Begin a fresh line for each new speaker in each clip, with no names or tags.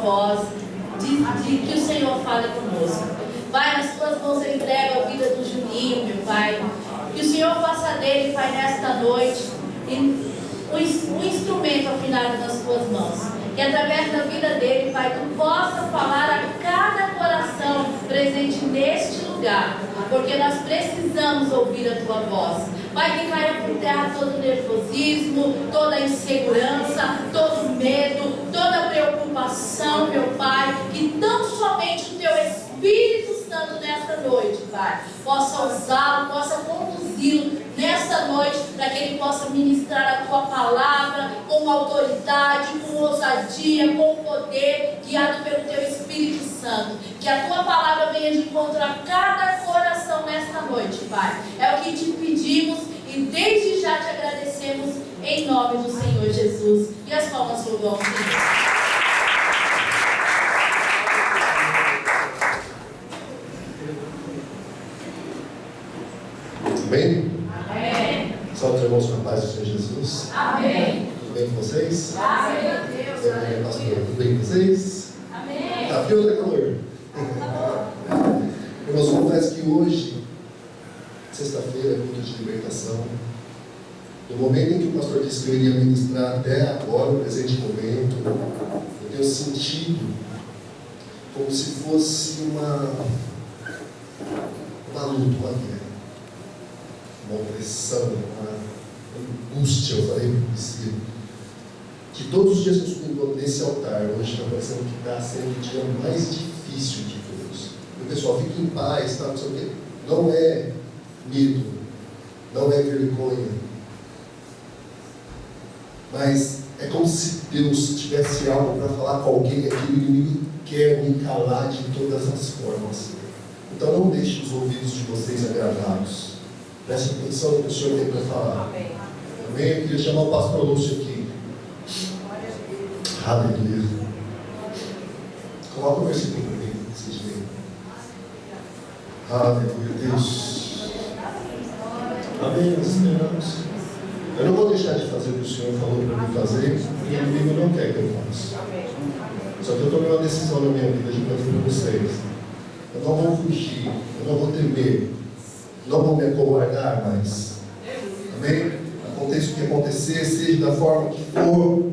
voz, de que o Senhor fale conosco. Pai, nas tuas mãos eu entrego a vida do Juninho, meu Pai. Que o Senhor faça dele, Pai, nesta noite, um instrumento afinado nas tuas mãos. Que através da vida dele, Pai, tu possa falar a cada coração presente neste lugar. Porque nós precisamos ouvir a tua voz. Pai, que caia por terra todo o nervosismo, toda a insegurança, todo o medo, toda a preocupação, meu Pai. Que tão somente o teu Espírito Santo nesta noite, Pai, possa usá-lo, possa conduzi-lo nesta noite, para que ele possa ministrar a tua palavra com autoridade, com ousadia, com poder, guiado pelo teu Espírito Santo. Que a tua palavra venha de encontro a cada coração nesta noite, Pai. É o que te pedimos e desde já te agradecemos em nome do Senhor Jesus. E as palmas louvam ao Senhor.
Amém?
Amém.
Salve os irmãos com a paz do Senhor Jesus.
Amém.
Tudo bem com vocês?
Amém. Deus.
Pastor, tudo bem com vocês?
Amém.
Tá frio ou tá calor? Irmãos, confesso que hoje, sexta-feira, é culto de libertação. No momento em que o pastor disse que eu iria ministrar até agora, no presente momento, eu tenho sentido como se fosse uma luta, uma guerra, uma opressão, uma angústia. Eu falei para você que todos os dias que eu subo nesse altar, hoje está parecendo que está sendo o dia mais difícil de todos. O pessoal fica em paz, tá? Não sei o quê. Não é medo, não é vergonha, mas é como se Deus tivesse algo para falar com alguém aqui. O inimigo quer me calar de todas as formas. Então não deixe os ouvidos de vocês agravados. Preste atenção no que o Senhor tem para falar.
Amém.
Amém? Eu queria chamar o pastor Lúcio aqui. Aleluia. Coloca o versículo para mim, vocês veem. Aleluia, Deus. Amém, nós esperamos. Eu não vou deixar de fazer o que o Senhor falou para mim fazer, e o inimigo não quer que eu faça. Só que eu tomei uma decisão na minha vida de fazer para vocês. Eu não vou fugir, eu não vou temer, não vou me acovardar mais. Amém? Aconteça o que acontecer, seja da forma que for,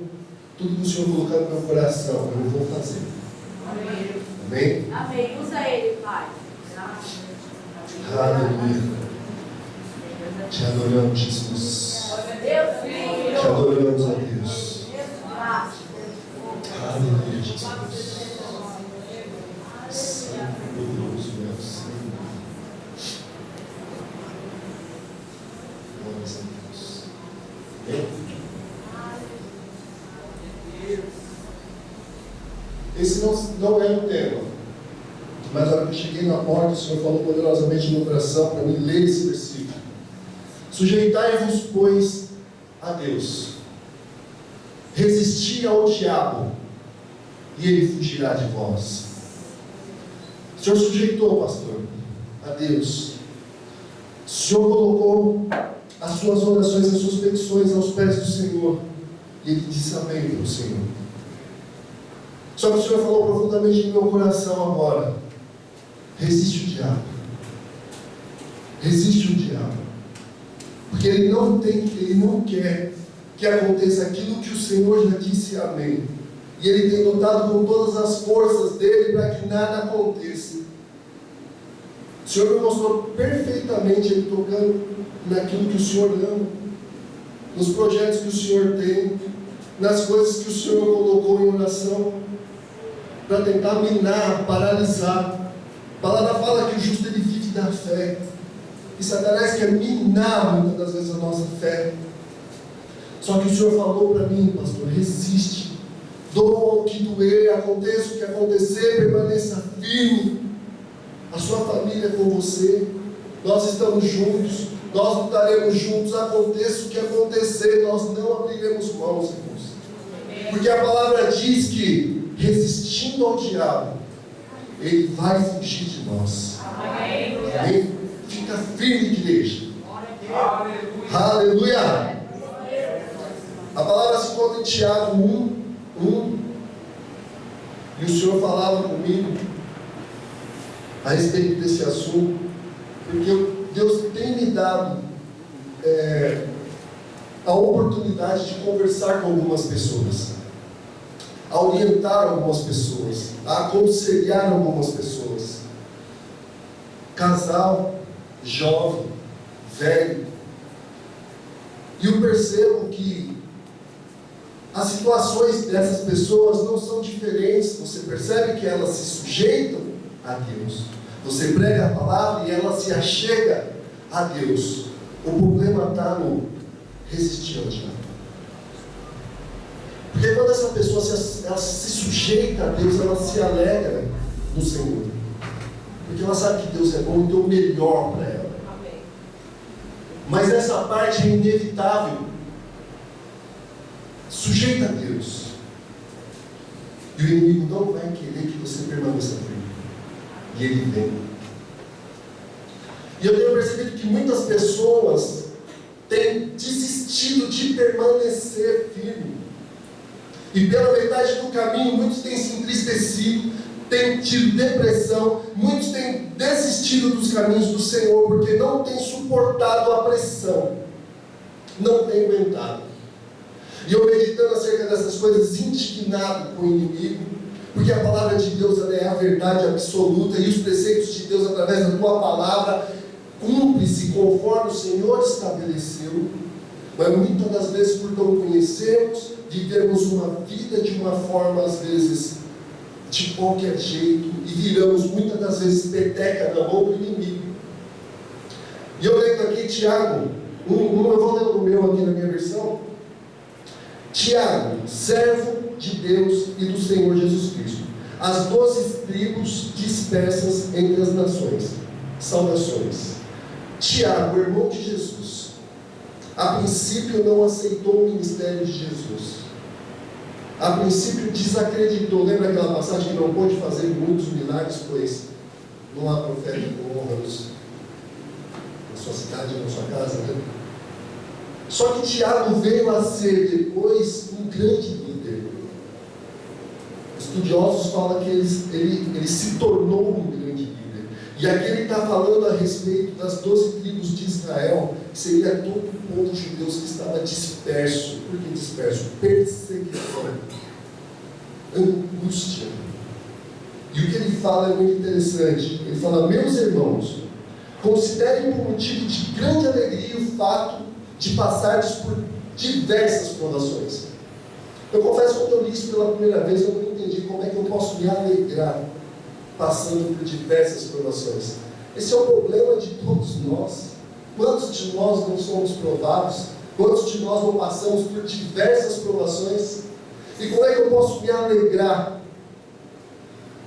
tudo que o Senhor colocar no meu coração, eu vou fazer.
Amém.
Amém?
Amém. Usa ele, Pai.
Aleluia. Te adoramos, Jesus. Te adoramos, a Deus. Aleluia, Jesus. Santo, poderoso, meu Senhor. Glórias a Deus. Amém? Esse não é o tema, mas na hora que eu cheguei na porta, o Senhor falou poderosamente no meu coração para mim ler esse versículo. Sujeitai-vos, pois, a Deus. Resisti ao diabo, e ele fugirá de vós. O Senhor sujeitou, pastor, a Deus. O Senhor colocou as suas orações, as suas petições aos pés do Senhor, e ele disse amém para o Senhor. Só que o Senhor falou profundamente no meu coração agora: resiste o diabo. Resiste o diabo. Porque ele não quer que aconteça aquilo que o Senhor já disse amém. E ele tem lutado com todas as forças dele para que nada aconteça. O Senhor me mostrou perfeitamente ele tocando naquilo que o Senhor ama, nos projetos que o Senhor tem, nas coisas que o Senhor colocou em oração, para tentar minar, paralisar. A palavra fala que o justo ele vive da fé. E Satanás quer minar muitas das vezes a nossa fé. Só que o Senhor falou para mim, pastor, resiste. Doa o que doer, aconteça o que acontecer, permaneça firme. A sua família é com você. Nós estamos juntos. Nós lutaremos juntos. Aconteça o que acontecer, nós não abriremos mãos, irmãos. Porque a palavra diz que, resistindo ao diabo, ele vai fugir de nós.
Amém.
Amém? Fica firme, igreja. Aleluia. A palavra se encontra em Tiago 1. E o Senhor falava comigo a respeito desse assunto, porque Deus tem me dado a oportunidade de conversar com algumas pessoas, a orientar algumas pessoas, a aconselhar algumas pessoas, casal, jovem, velho. E eu percebo que as situações dessas pessoas não são diferentes. Você percebe que elas se sujeitam a Deus. Você prega a palavra e ela se achega a Deus. O problema está no resistir ao diabo. Porque quando essa pessoa ela se sujeita a Deus, ela se alegra no Senhor. Porque ela sabe que Deus é bom e deu o melhor para ela. Amém. Mas essa parte é inevitável. Sujeita a Deus. E o inimigo não vai querer que você permaneça firme. E ele vem. E eu tenho percebido que muitas pessoas têm desistido de permanecer firme. E pela metade do caminho, muitos têm se entristecido, têm tido depressão, muitos têm desistido dos caminhos do Senhor, porque não têm suportado a pressão, não têm aguentado. E eu meditando acerca dessas coisas, indignado com o inimigo, porque a palavra de Deus ela é a verdade absoluta, e os preceitos de Deus através da tua palavra cumpre-se conforme o Senhor estabeleceu. Mas muitas das vezes, por não conhecermos, vivemos uma vida de uma forma, às vezes, de qualquer jeito, e viramos muitas das vezes peteca na mão do inimigo. E eu lendo aqui Tiago, eu vou ler o meu aqui na minha versão. Tiago, servo de Deus e do Senhor Jesus Cristo, as 12 tribos dispersas entre as nações, saudações. Tiago, irmão de Jesus, a princípio não aceitou o ministério de Jesus, a princípio desacreditou. Lembra aquela passagem que não pôde fazer muitos milagres, pois não há profeta com honra na sua cidade, na sua casa, né? Só que Tiago veio a ser depois um grande líder. Estudiosos falam que ele se tornou um grande líder. E aqui ele está falando a respeito das 12 tribos de Israel, que seria todo o povo de Deus que estava disperso. Por que disperso? Perseguição, angústia. E o que ele fala é muito interessante. Ele fala: meus irmãos, considerem por motivo de grande alegria o fato de passardes por diversas provações. Eu confesso que quando eu li isso pela primeira vez, eu não entendi como é que eu posso me alegrar passando por diversas provações. Esse é o problema de todos nós. Quantos de nós não somos provados? Quantos de nós não passamos por diversas provações? E como é que eu posso me alegrar?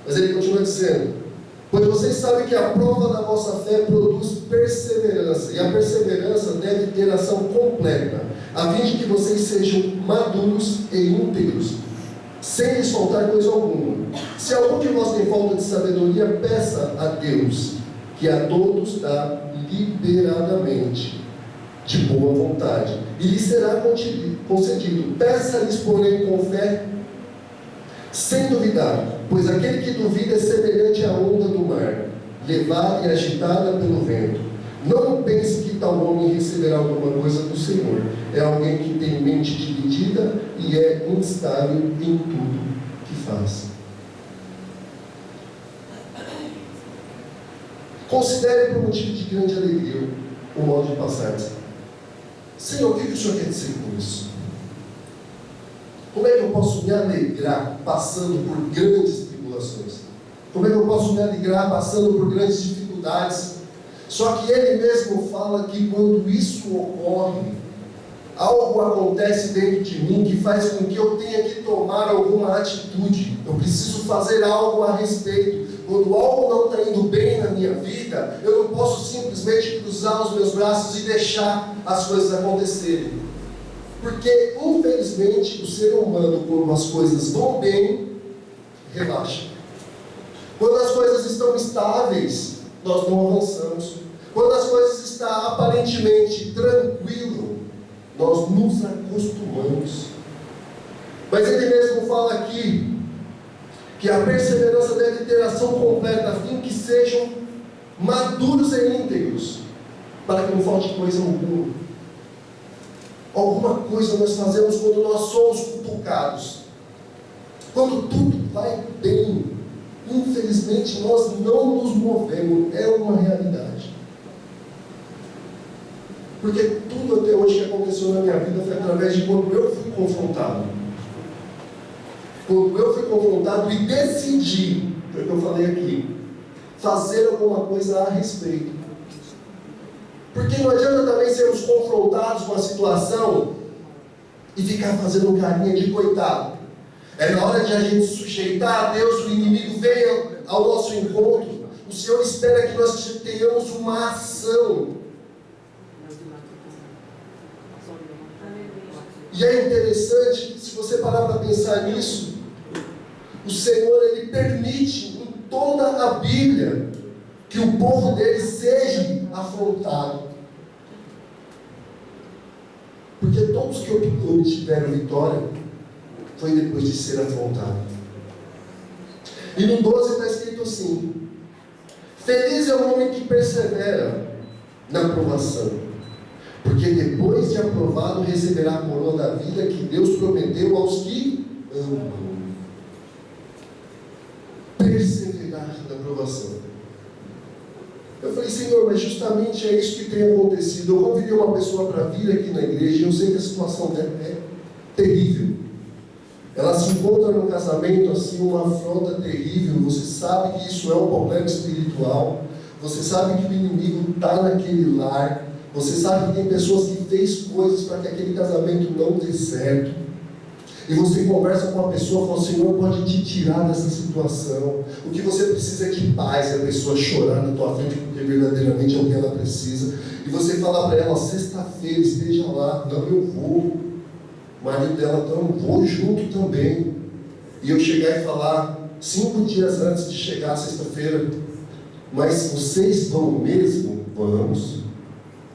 Mas ele continua dizendo: pois vocês sabem que a prova da vossa fé produz perseverança, e a perseverança deve ter ação completa, a fim de que vocês sejam maduros e íntegros, sem lhes faltar coisa alguma. Se algum de vós tem falta de sabedoria, peça a Deus, que a todos dá liberadamente, de boa vontade, e lhe será concedido. Peça-lhes, porém, com fé, sem duvidar, pois aquele que duvida é semelhante à onda do mar, levada e agitada pelo vento. Não pense que tal homem receberá alguma coisa do Senhor. É alguém que tem mente dividida e é instável em tudo que faz. Considere por motivo de grande alegria o modo de passar. Senhor, o que o Senhor quer dizer com isso? Como é que eu posso me alegrar passando por grandes tribulações? Como é que eu posso me alegrar passando por grandes dificuldades? Só que ele mesmo fala que quando isso ocorre, algo acontece dentro de mim que faz com que eu tenha que tomar alguma atitude. Eu preciso fazer algo a respeito. Quando algo não está indo bem na minha vida, eu não posso simplesmente cruzar os meus braços e deixar as coisas acontecerem. Porque, infelizmente, o ser humano, quando as coisas vão bem, relaxa. Quando as coisas estão estáveis, nós não avançamos. Quando as coisas estão aparentemente tranquilo, nós nos acostumamos. Mas ele mesmo fala aqui que a perseverança deve ter ação completa, a fim que sejam maduros e íntegros, para que não falte coisa alguma. Alguma coisa nós fazemos quando nós somos cutucados. Quando tudo vai bem, infelizmente nós não nos movemos, é uma realidade. Porque tudo até hoje que aconteceu na minha vida foi através de quando eu fui confrontado. Quando eu fui confrontado e decidi, foi o que eu falei aqui, fazer alguma coisa a respeito. Porque não adianta também sermos confrontados com a situação e ficar fazendo carinha de coitado. É na hora de a gente sujeitar a Deus, o inimigo venha ao nosso encontro. O Senhor espera que nós tenhamos uma ação. E é interessante, se você parar para pensar nisso, o Senhor, Ele permite em toda a Bíblia que o povo dele seja afrontado. Porque todos que obtiveram vitória foi depois de ser afrontado. E no 12 está escrito assim: feliz é o homem que persevera na provação, porque depois de aprovado receberá a coroa da vida que Deus prometeu aos que amam. Perseverar na provação. Eu falei, Senhor, mas justamente é isso que tem acontecido. Eu convidei uma pessoa para vir aqui na igreja e eu sei que a situação dela é terrível. Ela se encontra no casamento assim, uma afronta terrível. Você sabe que isso é um problema espiritual. Você sabe que o inimigo está naquele lar. Você sabe que tem pessoas que fez coisas para que aquele casamento não dê certo. E você conversa com a pessoa e fala, o Senhor pode te tirar dessa situação. O que você precisa é de paz. E a pessoa chorar na tua frente, porque verdadeiramente é o que ela precisa. E você falar para ela, sexta-feira, esteja lá. Não, eu vou. O marido dela, então, eu vou junto também. E eu chegar e falar, 5 dias antes de chegar a sexta-feira, mas vocês vão mesmo? Vamos.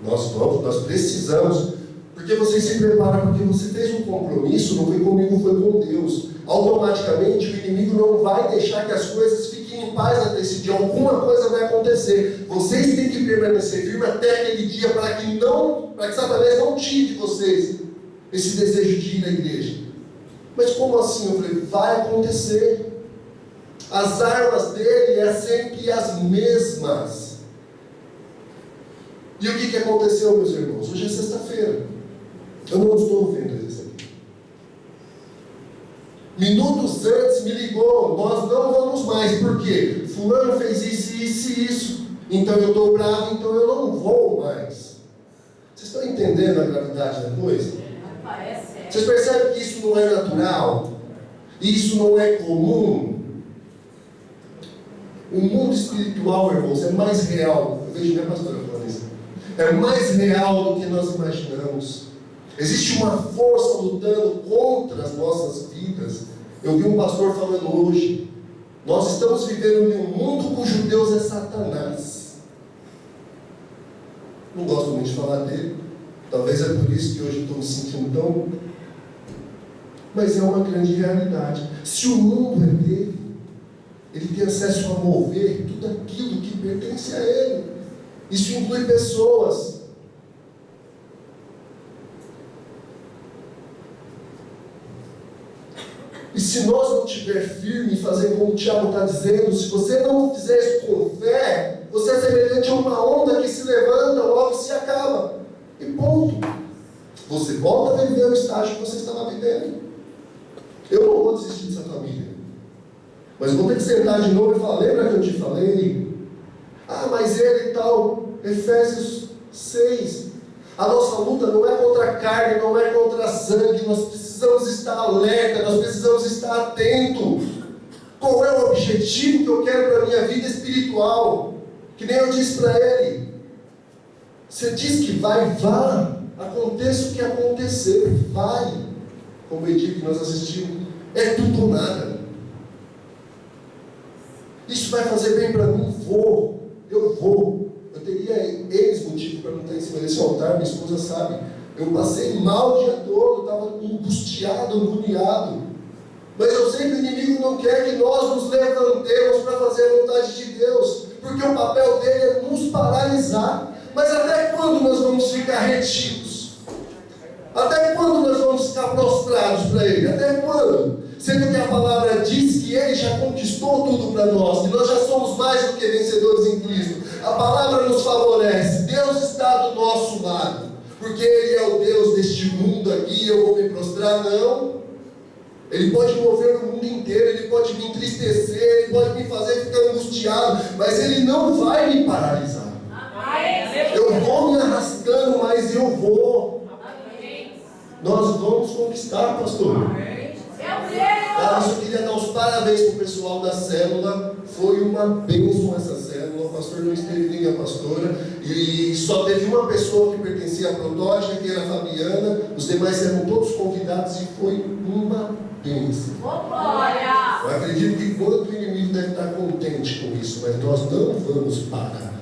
Nós vamos, nós precisamos. Porque você se prepara, porque você fez um compromisso, não foi comigo, foi com Deus. Automaticamente o inimigo não vai deixar que as coisas fiquem em paz até esse dia. Alguma coisa vai acontecer. Vocês têm que permanecer firmes até aquele dia para que Satanás não tire de vocês esse desejo de ir à igreja. Mas como assim? Eu falei, vai acontecer. As armas dele é sempre as mesmas. E o que aconteceu, meus irmãos? Hoje é sexta-feira. Eu não estou vendo isso aqui. Minutos antes me ligou, nós não vamos mais. Por quê? Fulano fez isso e isso. Então eu estou bravo, então eu não vou mais. Vocês estão entendendo a gravidade da coisa? Vocês percebem que isso não é natural? Isso não é comum? O mundo espiritual, irmãos, é mais real. Eu vejo minha pastora falando isso. É mais real do que nós imaginamos. Existe uma força lutando contra as nossas vidas. Eu vi um pastor falando hoje, nós estamos vivendo em um mundo cujo Deus é Satanás. Não gosto muito de falar dele. Talvez é por isso que hoje eu estou me sentindo tão... Mas é uma grande realidade. Se o mundo é dele, ele tem acesso a mover tudo aquilo que pertence a ele. Isso inclui pessoas. E se nós não estiver firme e fazer como o Tiago está dizendo, se você não fizer isso com fé, você é semelhante a uma onda que se levanta, logo se acaba. E ponto. Você volta a viver o estágio que você estava vivendo. Eu não vou desistir dessa família. Mas vou ter que sentar de novo e falar, lembra que eu te falei? Ah, mas ele e tal, Efésios 6. A nossa luta não é contra a carne, não é contra sangue, nós precisamos estar alerta, nós precisamos estar atento. Qual é o objetivo que eu quero para a minha vida espiritual? Que nem eu disse para ele. Você diz que vai, vá. Aconteça o que acontecer, vai. Como eu digo que nós assistimos, é tudo ou nada. Isso vai fazer bem para mim? Vou. Eu vou. Eu teria eles motivo para não estar em cima desse altar, minha esposa sabe. Eu passei mal o dia todo, estava angustiado, agoniado. Mas eu sei que o inimigo não quer que nós nos levantemos para fazer a vontade de Deus, porque o papel dele é nos paralisar. Mas até quando nós vamos ficar retidos? Até quando nós vamos ficar prostrados para Ele? Até quando? Sendo que a palavra diz que Ele já conquistou tudo para nós, que nós já somos mais do que vencedores em Cristo. A palavra nos favorece, Deus está do nosso lado, porque Ele é o Deus deste mundo aqui, eu vou me prostrar? Não. Ele pode mover o mundo inteiro, Ele pode me entristecer, Ele pode me fazer ficar angustiado, mas Ele não vai me paralisar. Eu vou me arrastando, mas eu vou. Nós vamos conquistar, pastor. Eu só queria dar os parabéns para o pessoal da célula. Foi uma bênção essa célula. O pastor não esteve nem a pastora. E só teve uma pessoa que pertencia à Protótica, que era a Fabiana. Os demais eram todos convidados e foi uma bênção. Eu acredito que quanto o inimigo deve estar contente com isso, mas nós não vamos parar.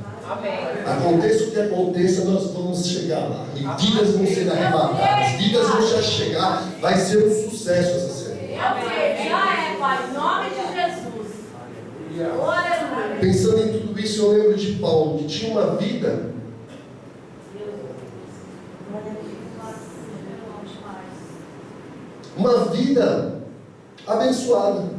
Aconteça o que aconteça, nós vamos chegar lá. E vidas vão ser arrebatadas, vidas vão já chegar. Vai ser um sucesso essa célula.
Pai, em nome de Jesus. Aleluia.
Pensando em tudo isso, eu lembro de Paulo, que tinha uma vida abençoada.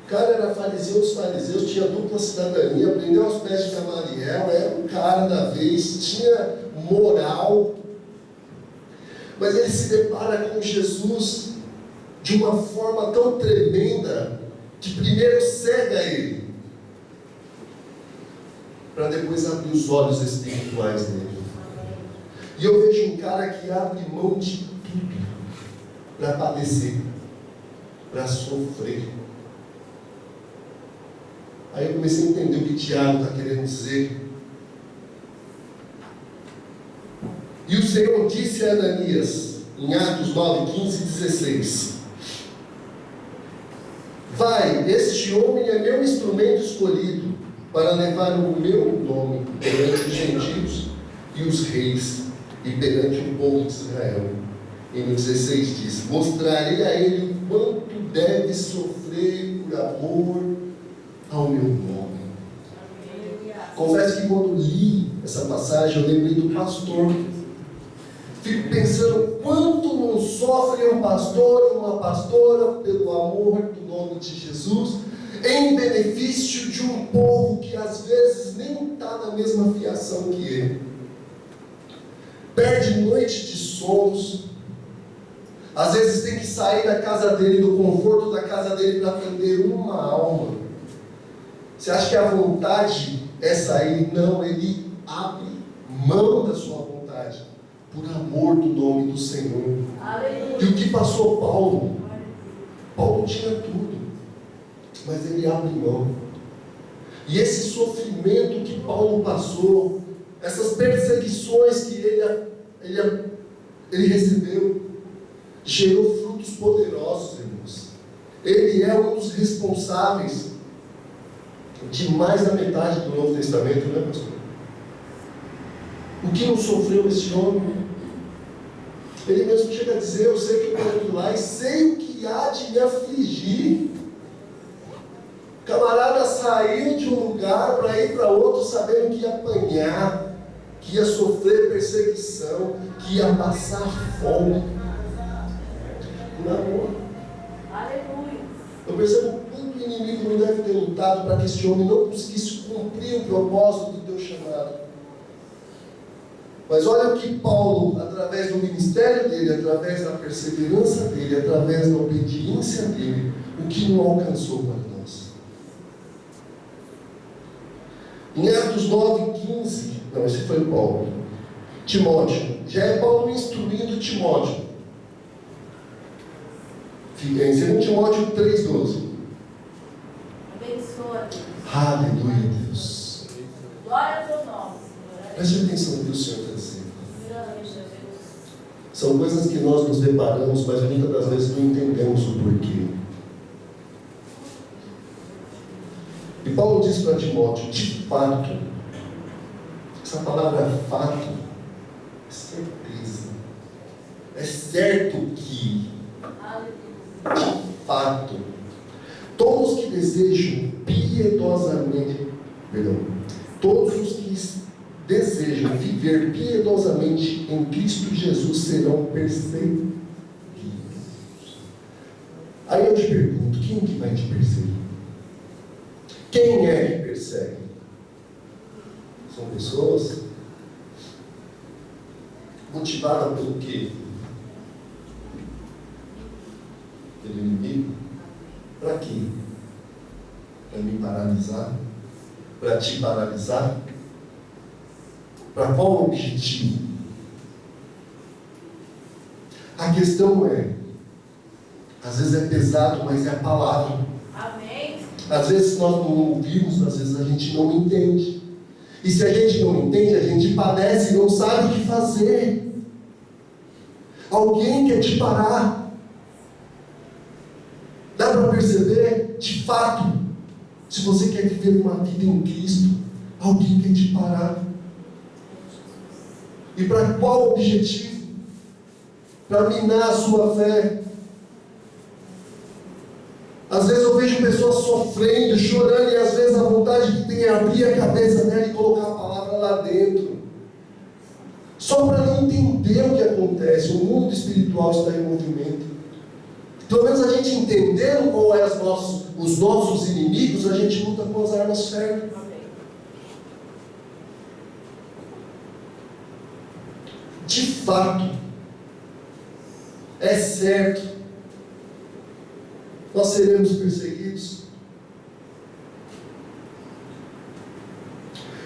O cara era fariseu dos fariseus, tinha dupla cidadania, aprendeu aos pés de Gamaliel, era um cara da vez, tinha moral. Mas ele se depara com Jesus de uma forma tão tremenda que primeiro cega ele, para depois abrir os olhos espirituais dele. E eu vejo um cara que abre mão de tudo para padecer, para sofrer. Aí eu comecei a entender o que Tiago está querendo dizer. E o Senhor disse a Ananias, em Atos 9, 15 e 16: vai, este homem é meu instrumento escolhido para levar o meu nome perante os gentios e os reis e perante o povo de Israel. E no 16 diz: mostrarei a ele o quanto deve sofrer por amor ao meu nome. Confesso que quando li essa passagem, eu lembrei do pastor. Fico pensando quanto não sofre um pastor, uma pastora, pelo amor do nome de Jesus, em benefício de um povo que às vezes nem está na mesma fiação que ele. Perde noite de sonos, às vezes tem que sair da casa dele, do conforto da casa dele, para atender uma alma. Você acha que a vontade é sair? Não, ele abre mão da sua vontade, por amor do nome do Senhor. Aleluia. E o que passou Paulo? Paulo tinha tudo, mas ele abre mão. E esse sofrimento que Paulo passou, essas perseguições que ele recebeu, gerou frutos poderosos, irmãos. Ele é um dos responsáveis de mais da metade do Novo Testamento, não é, pastor? O que não sofreu esse homem? Ele mesmo chega a dizer: eu sei que eu estou indo lá e sei o que há de me afligir. O camarada saiu de um lugar para ir para outro, sabendo que ia apanhar, que ia sofrer perseguição, que ia passar fome, por amor. Aleluia. Eu percebo quanto o inimigo não deve ter lutado para que esse homem não conseguisse cumprir o propósito do teu chamado. Mas olha o que Paulo, através do ministério dele, através da perseverança dele, através da obediência dele, o que não alcançou para nós. Em Atos 9, 15, não, esse foi Paulo. Timóteo, já é Paulo instruindo Timóteo. Fica em 2 Timóteo 3, 12.
Abençoa, Deus.
Aleluia, Deus.
Glória ao teu nome.
Preste atenção no que o Senhor está dizendo. São coisas que nós nos deparamos, mas muitas das vezes não entendemos o porquê. E Paulo diz para Timóteo: de fato, essa palavra fato é certeza, é certo que. De fato, todos que desejam piedosamente, todos os que desejam viver piedosamente em Cristo Jesus serão perseguidos. Aí eu te pergunto, quem que vai te perseguir? Quem é que persegue? São pessoas motivadas pelo quê? Pelo inimigo? Para quê? Para me paralisar? Para te paralisar? Para qual objetivo? A questão é, às vezes é pesado, mas é a palavra.
Amém.
Às vezes nós não ouvimos, às vezes a gente não entende. E se a gente não entende, a gente padece e não sabe o que fazer. Alguém quer te parar. Dá para perceber, de fato, se você quer viver uma vida em Cristo, alguém quer te parar. E para qual objetivo? Para minar a sua fé. Às vezes eu vejo pessoas sofrendo, chorando, e às vezes a vontade que tem é abrir a cabeça dela e colocar a palavra lá dentro. Só para não entender o que acontece. O mundo espiritual está em movimento. Pelo menos a gente entendendo qual é os nossos inimigos, a gente luta com as armas certas. De fato, é certo, nós seremos perseguidos.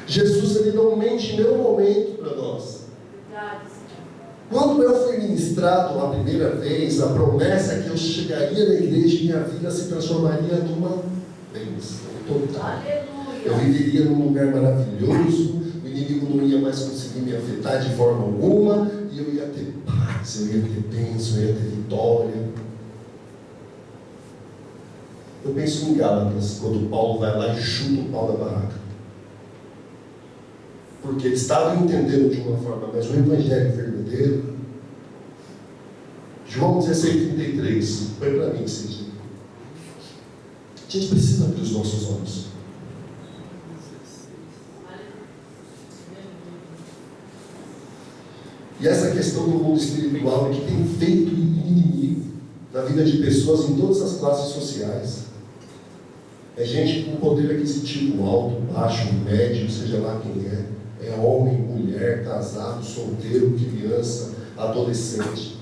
Jesus, ele não mente em nenhum momento para nós. Quando eu fui ministrado a primeira vez, a promessa é que eu chegaria na igreja e minha vida se transformaria numa bênção total.
Aleluia.
Eu viveria num lugar maravilhoso, o inimigo não ia mais conseguir me afetar de forma alguma, e eu ia ter paz, eu ia ter bênção, eu ia ter vitória. Eu penso em Gálatas, quando Paulo vai lá e chuta o pau da barraca. Porque eles estavam entendendo de uma forma, mas o evangelho verdadeiro, João 16:33, foi para mim esse dia. A gente precisa abrir os nossos olhos. E essa questão do mundo espiritual é que tem feito inimigo na vida de pessoas em todas as classes sociais. É gente com poder aquisitivo alto, baixo, médio, seja lá quem é. É homem, mulher, casado, solteiro, criança, adolescente.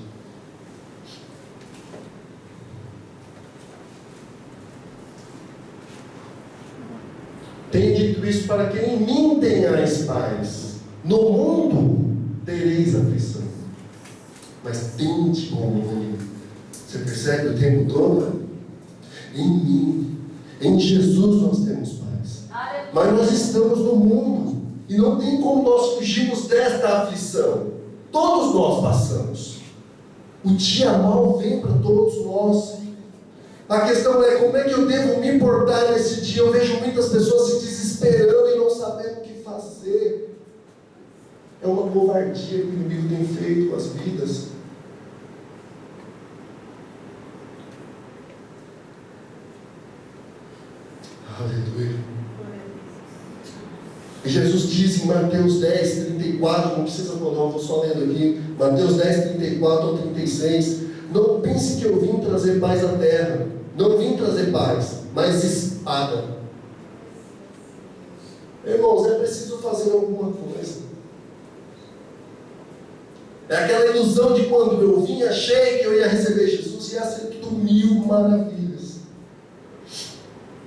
Tenho dito isso para que em mim tenhais paz. No mundo tereis aflição, mas tende bom ânimo. Você percebe o tempo todo? Em mim, em Jesus nós temos paz. Mas nós estamos no mundo e não tem como nós fugirmos desta aflição. Todos nós passamos. O dia mau vem para todos nós. A questão é como é que eu devo me portar nesse dia. Eu vejo muitas pessoas se desesperando e não sabendo o que fazer. É uma covardia que o inimigo tem feito com as vidas. Aleluia. E Jesus diz em Mateus 10:34, não precisa pôr não, vou só lendo aqui. Mateus 10:34 ao 36. Não pense que eu vim trazer paz à terra. Não vim trazer paz, mas espada. Irmãos, é preciso fazer alguma coisa. É aquela ilusão de quando eu vim, achei que eu ia receber Jesus e ia ser tudo mil maravilhas.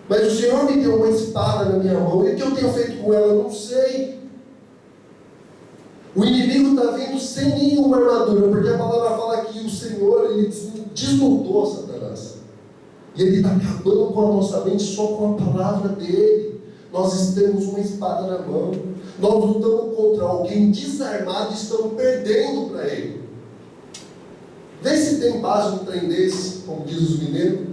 Mas o Senhor me deu uma espada na minha mão, e o que eu tenho feito com ela, eu não sei. O inimigo está vindo sem nenhuma armadura, porque a palavra fala que o Senhor, ele desnudou Satanás. E ele está acabando com a nossa mente só com a palavra dele. Nós temos uma espada na mão. Nós lutamos contra alguém desarmado e estamos perdendo para ele. Vê se tem base no trem desse, como diz os mineiros.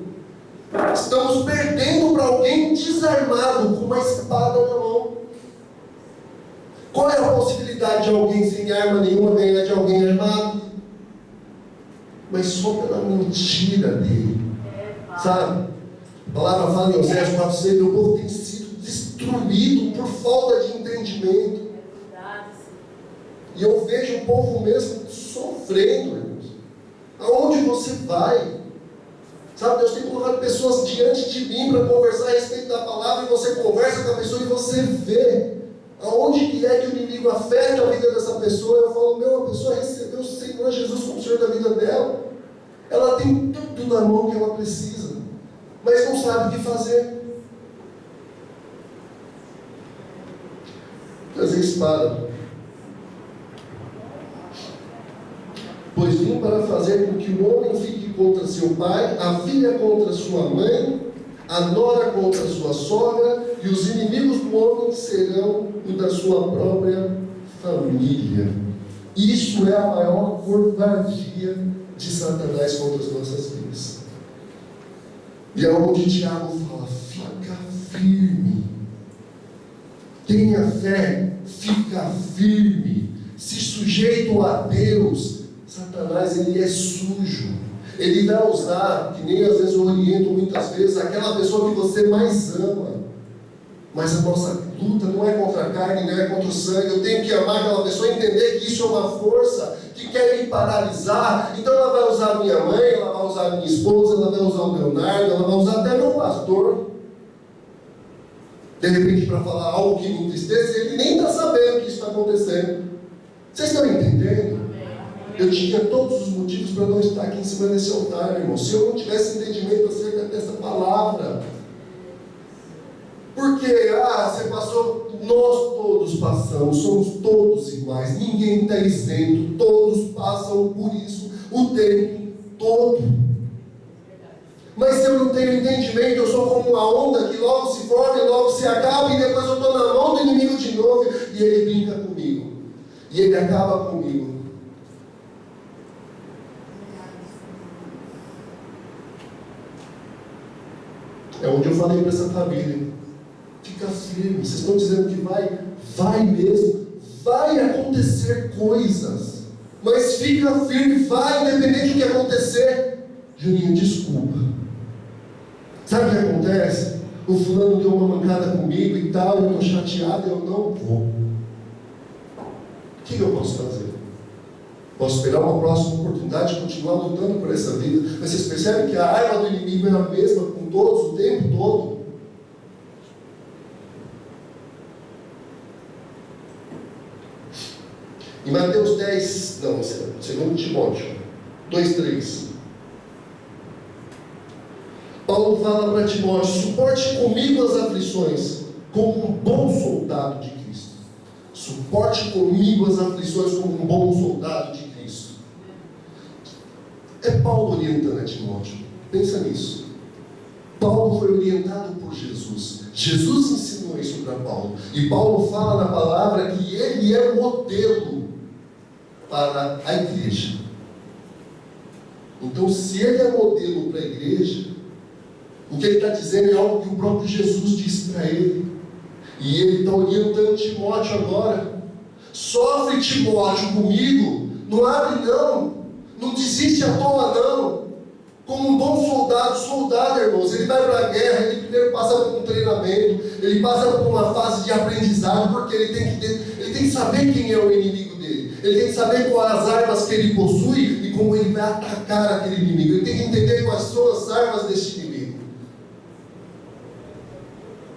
Estamos perdendo para alguém desarmado, com uma espada na mão. Qual é a possibilidade de alguém sem arma nenhuma ganhar de alguém armado? Mas só pela mentira dele. Sabe? A palavra fala em Oséias 4:6, meu povo tem sido destruído por falta de entendimento. E eu vejo o povo mesmo sofrendo, irmãos. Aonde você vai? Sabe, Deus tem colocado pessoas diante de mim para conversar a respeito da palavra, e você conversa com a pessoa e você vê aonde que é que o inimigo afeta a vida dessa pessoa. Eu falo, a pessoa recebeu o Senhor Jesus como Senhor da vida dela. Ela tem tudo na mão que ela precisa, mas não sabe o que fazer. Trazer espada. Pois vim para fazer com que o homem fique contra seu pai, a filha contra sua mãe, a nora contra sua sogra, e os inimigos do homem serão o da sua própria família. Isso é a maior covardia de Satanás contra as nossas vidas. E é onde Tiago fala, fica firme. Tenha fé, fica firme. Se sujeito a Deus. Satanás, ele é sujo. Ele vai usar, que nem às vezes eu oriento muitas vezes, aquela pessoa que você mais ama. Mas a nossa luta não é contra a carne, não é contra o sangue. Eu tenho que amar aquela pessoa e entender que isso é uma força que quer me paralisar. Então ela vai usar a minha mãe, ela vai usar a minha esposa, ela vai usar o Leonardo, ela vai usar até meu pastor. De repente para falar algo que me entristece, ele nem está sabendo que isso está acontecendo. Vocês estão entendendo? Eu tinha todos os motivos para não estar aqui em cima desse altar, irmão. Se eu não tivesse entendimento acerca dessa palavra. Porque, você passou, nós todos passamos, somos todos iguais, ninguém está isento, todos passam por isso o tempo todo. Mas se eu não tenho entendimento, eu sou como uma onda que logo se forma e logo se acaba, e depois eu estou na mão do inimigo de novo, e ele brinca comigo, e ele acaba comigo. É onde eu falei para essa família, fica firme, vocês estão dizendo que vai mesmo, vai acontecer coisas, mas fica firme, vai, independente do que acontecer. Juninho, desculpa, sabe o que acontece? O fulano deu uma mancada comigo e tal, eu estou chateado, eu não vou. O que eu posso fazer? Posso esperar uma próxima oportunidade de continuar lutando por essa vida, mas vocês percebem que a arma do inimigo é a mesma com todos, o tempo todo. Em Mateus 10, não, 2 Timóteo 2:3, Paulo fala para Timóteo, suporte comigo as aflições, como um bom soldado de Cristo. Suporte comigo as aflições como um bom soldado de Cristo. É Paulo orientando a Timóteo. Pensa nisso. Paulo foi orientado por Jesus. Jesus ensinou isso para Paulo. E Paulo fala na palavra que ele é modelo para a igreja. Então, se ele é modelo para a igreja, o que ele está dizendo é algo que o próprio Jesus disse para ele. E ele está orientando Timóteo agora. Sofre, Timóteo, comigo. Não abre não. Não desiste à toa não. Como um bom soldado, irmãos, ele vai para a guerra, ele primeiro passa por um treinamento, ele passa por uma fase de aprendizado, porque ele tem que saber quem é o inimigo dele. Ele tem que saber quais as armas que ele possui e como ele vai atacar aquele inimigo. Ele tem que entender quais são as armas desse inimigo.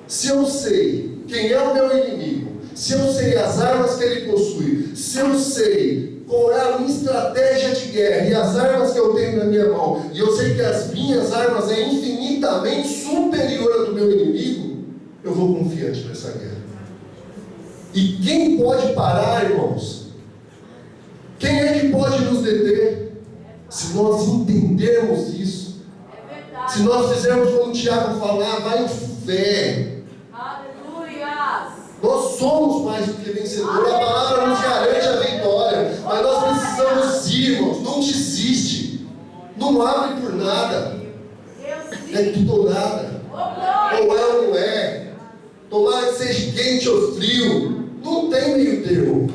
Se eu sei quem é o meu inimigo, se eu sei as armas que ele possui, se eu sei qual é a minha estratégia de guerra e as armas que eu tenho na minha mão, e eu sei que as minhas armas é infinitamente superior à do meu inimigo, eu vou confiante para essa guerra. E quem pode parar, irmãos? Quem é que pode nos deter? Se nós entendermos isso, se nós fizermos como o Tiago falar, vai em fé. Nós somos mais do que vencedores. A palavra nos garante a vitória. Mas nós precisamos ir, irmãos. Não desiste. Não abre por nada. É tudo ou nada. Ou é ou não é. Tomara que seja quente ou frio. Não tem meio termo.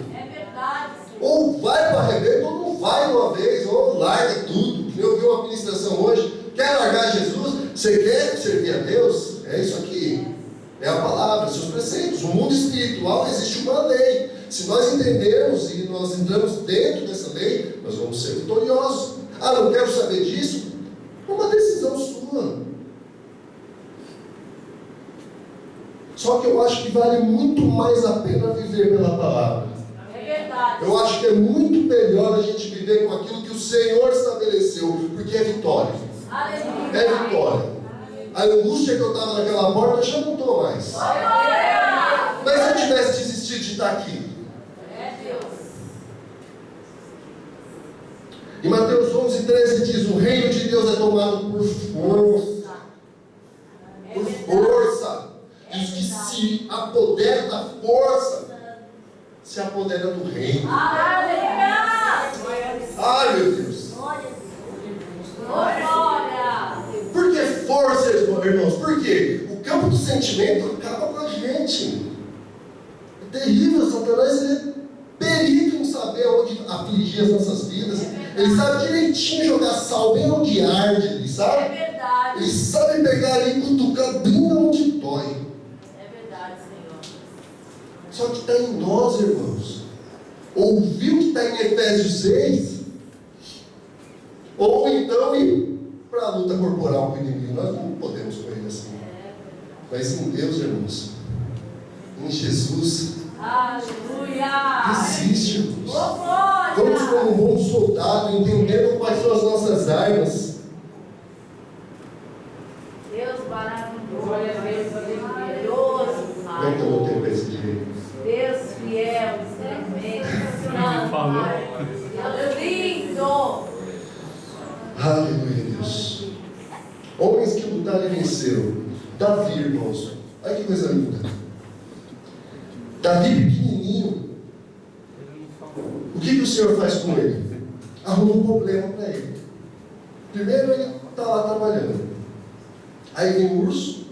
Ou vai para arrebento ou não vai de uma vez. Ou larga tudo. Eu vi uma ministração hoje. Quer largar Jesus? Você quer servir a Deus? É isso aqui. É a palavra, seus preceitos. No mundo espiritual existe uma lei. Se nós entendermos e nós entramos dentro dessa lei, nós vamos ser vitoriosos. Ah, não quero saber disso? É uma decisão sua. Só que eu acho que vale muito mais a pena viver pela palavra.
É verdade.
Eu acho que é muito melhor a gente viver com aquilo que o Senhor estabeleceu, porque é vitória.
Aleluia.
É vitória. A angústia que eu estava naquela porta, eu já não estou mais. Mas se eu tivesse desistido de estar aqui? Em Mateus 11:13 diz: o reino de Deus é tomado por força. Por força. E os que se apoderam da força se apoderam do reino. Ai, meu Deus. Por que força, irmãos? Por quê? O campo do sentimento acaba com a gente. É terrível. Satanás, ele é perito em saber onde afligir as nossas vidas. Ele sabe direitinho jogar sal bem onde arde, ele sabe?
É verdade.
Ele sabe pegar ali e cutucar bem onde dói.
É verdade, Senhor.
Só que está em nós, irmãos. Ouviu que está em Efésios 6? Ou então ir para a luta corporal com o inimigo. Nós não podemos correr assim. Mas em Deus, irmãos, em Jesus,
aleluia!
resiste, irmãos.
Oh, glória!
Vamos como um bom soldado, entendendo quais são as nossas armas.
Deus maravilhoso, maravilhoso,
Como é que eu vou ter para esse direito?
Deus fiel, tremendo, Pai. Deus lindo.
Aleluia, Deus. Homens que lutaram e venceram. Davi, irmãos. Olha que coisa linda. Davi pequenininho. O que o Senhor faz com ele? Arruma um problema para ele. Primeiro ele está lá trabalhando. Aí vem o urso.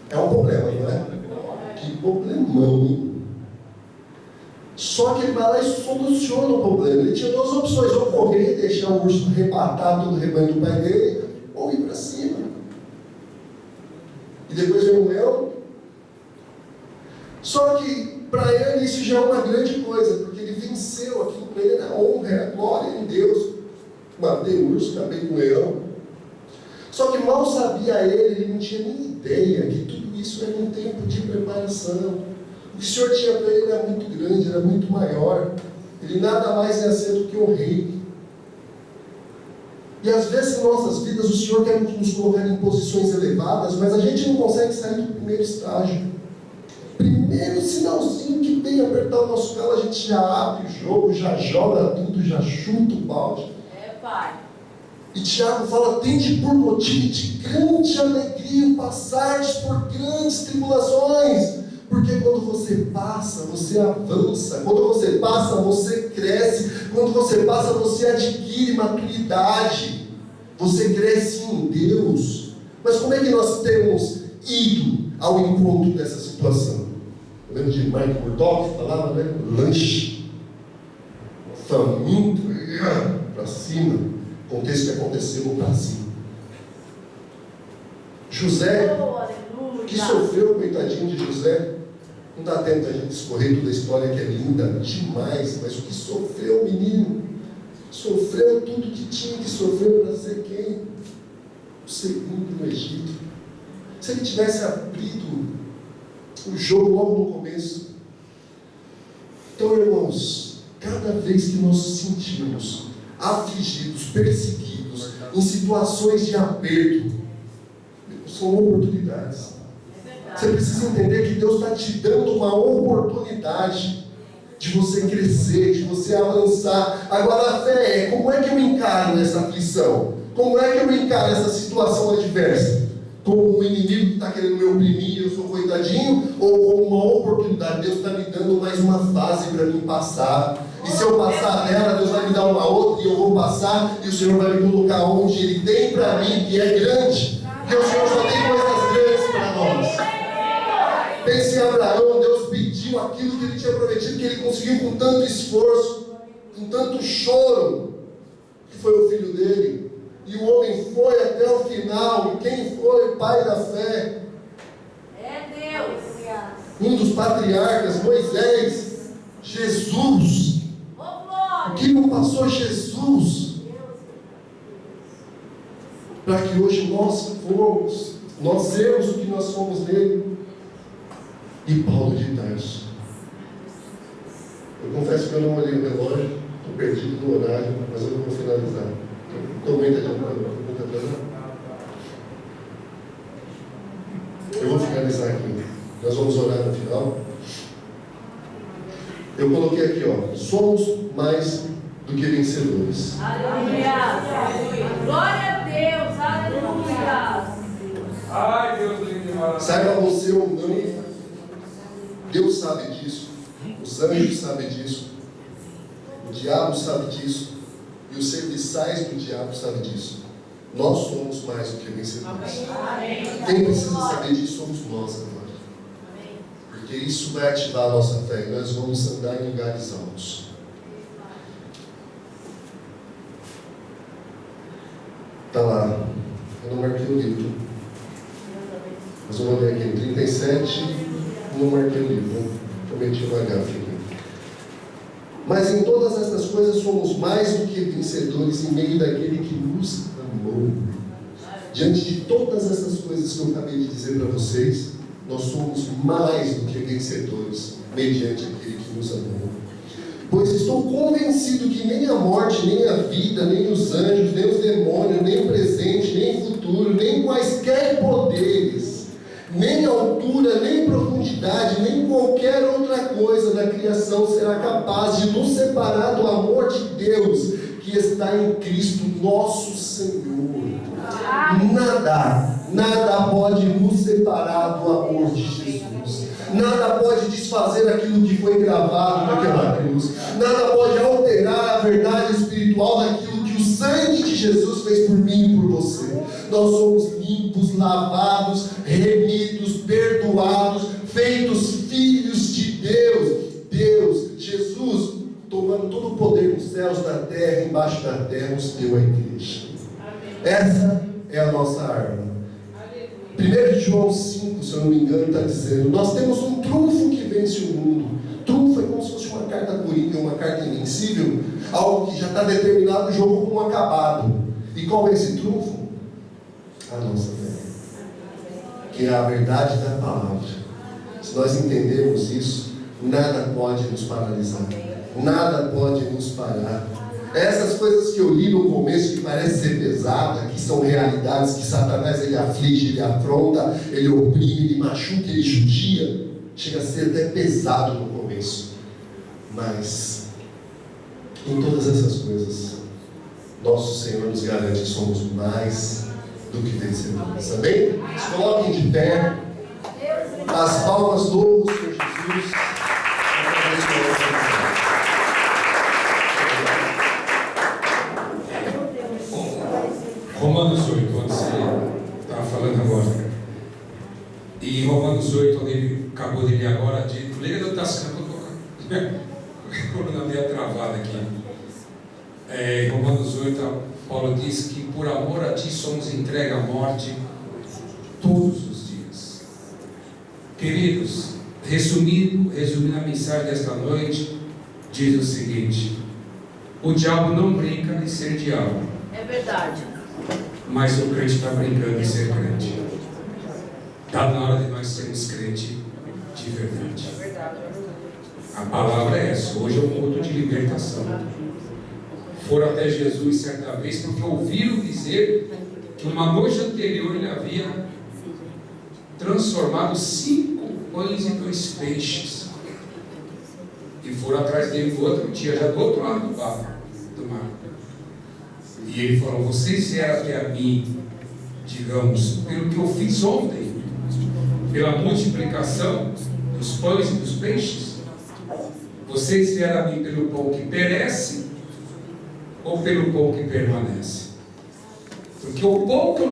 É um problema, não é? Que problemão, hein? Só que ele vai lá e soluciona o problema. Ele tinha duas opções: ou correr e deixar o urso arrebatar todo o rebanho do pai dele, ou ir para cima. E depois vem o leão. Só que para ele isso já é uma grande coisa, porque ele venceu aquilo. Para ele era honra, era glória em Deus. Matei o urso, acabei com o leão. Só que mal sabia ele não tinha nem ideia que tudo isso era um tempo de preparação. O que o Senhor tinha para ele era muito grande, era muito maior. Ele nada mais ia ser do que o rei. E às vezes em nossas vidas o Senhor quer nos colocar em posições elevadas, mas a gente não consegue sair do primeiro estágio. Primeiro sinalzinho que vem apertar o nosso calo, a gente já abre o jogo, já joga tudo, já chuta o balde.
É, Pai.
E Tiago fala: tende por motivo de grande alegria passares por grandes tribulações. Porque quando você passa, você avança. Quando você passa, você cresce. Quando você passa, você adquire maturidade. Você cresce em Deus. Mas como é que nós temos ido ao encontro dessa situação? Eu lembro de Mike Murdock, falava, né? Lanche. Faminto. Para cima. Aconteça o que aconteceu, vou para cima. José, que sofreu, coitadinho de José. Não dá tempo da gente escorrer toda a história, que é linda demais, mas o que sofreu o menino, sofreu tudo que tinha que sofrer para ser quem? O segundo no Egito. Se ele tivesse abrido o jogo logo no começo. Então, irmãos, cada vez que nós nos sentimos afligidos, perseguidos, em situações de aperto, são oportunidades. Você precisa entender que Deus está te dando uma oportunidade de você crescer, de você avançar. Agora a fé é: como é que eu encaro essa aflição? Como é que eu encaro essa situação adversa? Como um inimigo que está querendo me oprimir, eu sou coitadinho? Ou como uma oportunidade? Deus está me dando mais uma fase para mim passar. E se eu passar dela, Deus vai me dar uma outra e eu vou passar. E o Senhor vai me colocar onde Ele tem para mim, que é grande. Porque o Senhor só tem coisas grandes para nós. Pense em Abraão. Deus pediu aquilo que Ele tinha prometido, que ele conseguiu com tanto esforço, com tanto choro, que foi o filho dele. e o homem foi até o final. E quem foi o pai da fé?
É Deus.
Um dos patriarcas, Moisés, Jesus.
Ô, glória.
O que não passou Jesus? Para que hoje nós sermos o que nós somos nele. E Paulo de Tarso. Eu confesso que eu não olhei o relógio, estou perdido no horário, mas eu vou finalizar. Estou muito atrasado. Eu vou finalizar aqui. Nós vamos orar no final. Eu coloquei aqui, ó. Somos mais do que vencedores.
Aleluia. Glória a Deus. Aleluia.
Ai, Deus lindo e maravilhoso.
Saiba você ou não, Deus sabe disso. Os anjos sabem disso. O diabo sabe disso. E os serviçais do diabo sabem disso. Nós somos mais do que vencedores.
Amém.
Quem precisa saber disso somos nós agora. Porque isso vai ativar a nossa fé. E nós vamos andar em lugares altos. Está lá. Eu não marquei o livro. Mas eu vou ler aqui. 37. Não marquei o livro. Prometi uma gafe aqui. Mas em todas essas coisas somos mais do que vencedores em meio daquele que nos amou. Diante de todas essas coisas que eu acabei de dizer para vocês, nós somos mais do que vencedores mediante aquele que nos amou. Pois estou convencido que nem a morte, nem a vida, nem os anjos, nem os demônios, nem o presente, nem o futuro, nem quaisquer poderes, nem altura, nem profundidade, nem qualquer outra coisa da criação será capaz de nos separar do amor de Deus que está em Cristo nosso Senhor. Nada pode nos separar do amor de Jesus. Nada pode desfazer aquilo que foi gravado naquela cruz. Nada pode alterar a verdade espiritual daquilo que o sangue de Jesus fez por mim e por você. Nós somos limpos, lavados, remidos, perdoados, feitos filhos de Deus, Jesus, tomando todo o poder nos céus, na terra, embaixo da terra, nos deu a igreja. Essa é a nossa arma. 1 João 5, se eu não me engano, está dizendo: nós temos um trunfo que vence o mundo. Trunfo é como se fosse uma carta coringa, uma carta invencível, algo que já está determinado o jogo como acabado. E qual é esse trunfo? A nossa fé, que é a verdade da palavra. Se nós entendermos isso, nada pode nos paralisar, nada pode nos parar. Essas coisas que eu li no começo, que parecem ser pesadas, que são realidades, que Satanás ele aflige, ele afronta, ele oprime, ele machuca, ele judia, chega a ser até pesado no começo. Mas, em todas essas coisas, nosso Senhor nos garante que somos mais do que vencedores. Amém? Se coloquem de pé, as palmas loucas por Jesus.
Romanos 8, onde você estava falando agora. E Romanos 8, onde ele acabou de ler agora, de leia da Tassina, eu estou coluna meio travada aqui. Romanos 8, Paulo diz que por amor a ti somos entregues à morte todos os dias. Queridos, resumindo a mensagem desta noite, diz o seguinte: o diabo não brinca de ser diabo.
É verdade.
Mas o crente está brincando em ser crente. Está na hora de nós sermos crente de verdade.
É verdade.
A palavra é essa. Hoje é um culto de libertação. Foram até Jesus certa vez porque ouviram dizer que uma noite anterior ele havia transformado 5 pães e 2 peixes. E foram atrás dele no outro dia, já do outro lado do mar. E ele falou: vocês vieram até a mim, digamos, pelo que eu fiz ontem, pela multiplicação dos pães e dos peixes? Vocês vieram a mim pelo pão que perece ou pelo pão que permanece? Porque o pão que eu